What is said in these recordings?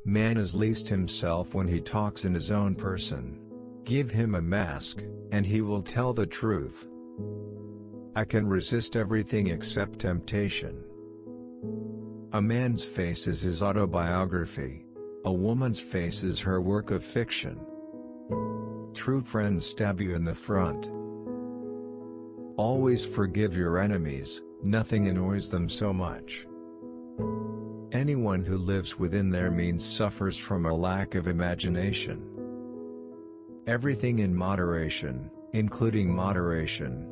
Man is least himself when he talks in his own person. Give him a mask, and he will tell the truth. I can resist everything except temptation. A man's face is his autobiography. A woman's face is her work of fiction. True friends stab you in the front. Always forgive your enemies, nothing annoys them so much. Anyone who lives within their means suffers from a lack of imagination. Everything in moderation, including moderation.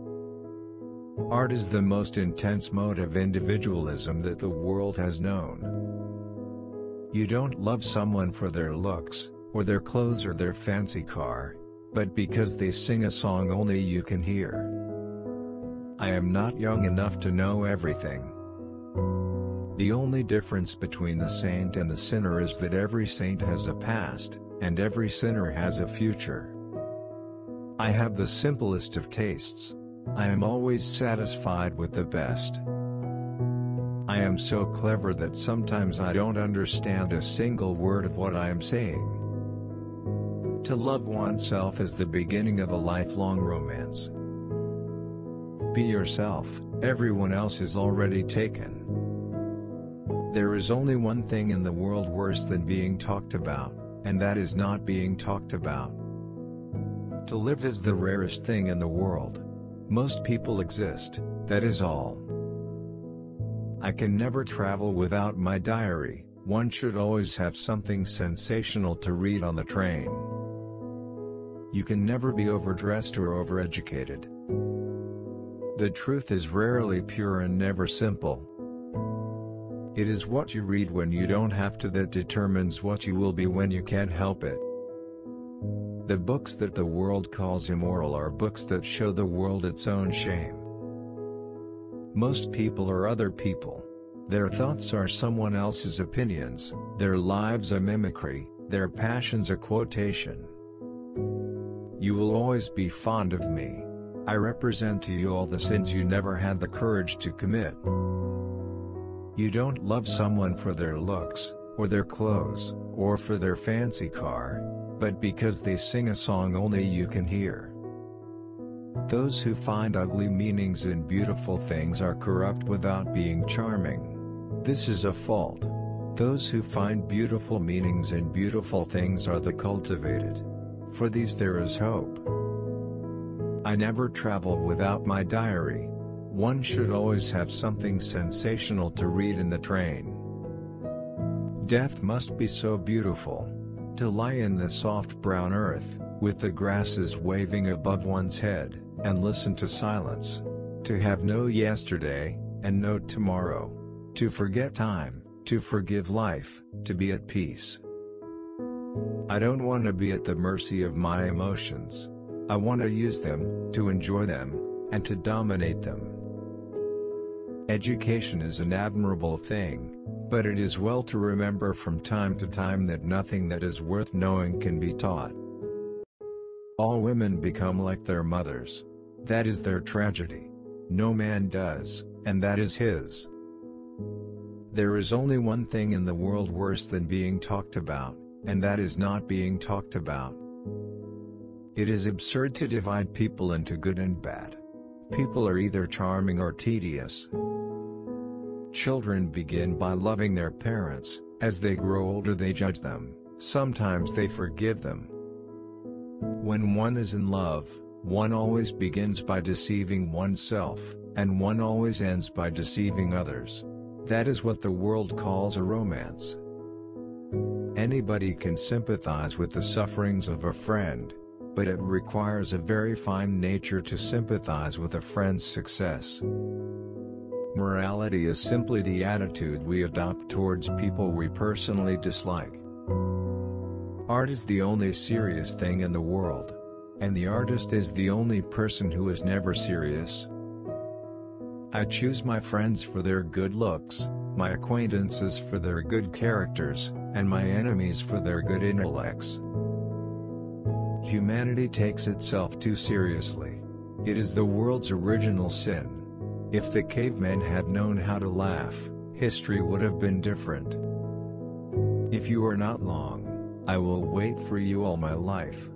Art is the most intense mode of individualism that the world has known. You don't love someone for their looks, or their clothes or their fancy car, but because they sing a song only you can hear. I am not young enough to know everything. The only difference between the saint and the sinner is that every saint has a past, and every sinner has a future. I have the simplest of tastes. I am always satisfied with the best. I am so clever that sometimes I don't understand a single word of what I am saying. To love oneself is the beginning of a lifelong romance. Be yourself, everyone else is already taken. There is only one thing in the world worse than being talked about, and that is not being talked about. To live is the rarest thing in the world. Most people exist, that is all. I can never travel without my diary. One should always have something sensational to read on the train. You can never be overdressed or overeducated. The truth is rarely pure and never simple. It is what you read when you don't have to that determines what you will be when you can't help it. The books that the world calls immoral are books that show the world its own shame. Most people are other people. Their thoughts are someone else's opinions, their lives a mimicry, their passions a quotation. You will always be fond of me. I represent to you all the sins you never had the courage to commit. You don't love someone for their looks, or their clothes, or for their fancy car, but because they sing a song only you can hear. Those who find ugly meanings in beautiful things are corrupt without being charming. This is a fault. Those who find beautiful meanings in beautiful things are the cultivated. For these there is hope. I never travel without my diary. One should always have something sensational to read in the train. Death must be so beautiful. To lie in the soft brown earth, with the grasses waving above one's head, and listen to silence. To have no yesterday, and no tomorrow. To forget time, to forgive life, to be at peace. I don't want to be at the mercy of my emotions. I want to use them, to enjoy them, and to dominate them. Education is an admirable thing, but it is well to remember from time to time that nothing that is worth knowing can be taught. All women become like their mothers. That is their tragedy. No man does, and that is his. There is only one thing in the world worse than being talked about, and that is not being talked about. It is absurd to divide people into good and bad. People are either charming or tedious. Children begin by loving their parents. As they grow older they judge them, sometimes they forgive them. When one is in love, one always begins by deceiving oneself, and one always ends by deceiving others. That is what the world calls a romance. Anybody can sympathize with the sufferings of a friend, but it requires a very fine nature to sympathize with a friend's success. Morality is simply the attitude we adopt towards people we personally dislike. Art is the only serious thing in the world. And the artist is the only person who is never serious. I choose my friends for their good looks, my acquaintances for their good characters, and my enemies for their good intellects. Humanity takes itself too seriously. It is the world's original sin. If the cavemen had known how to laugh, history would have been different. If you are not long, I will wait for you all my life.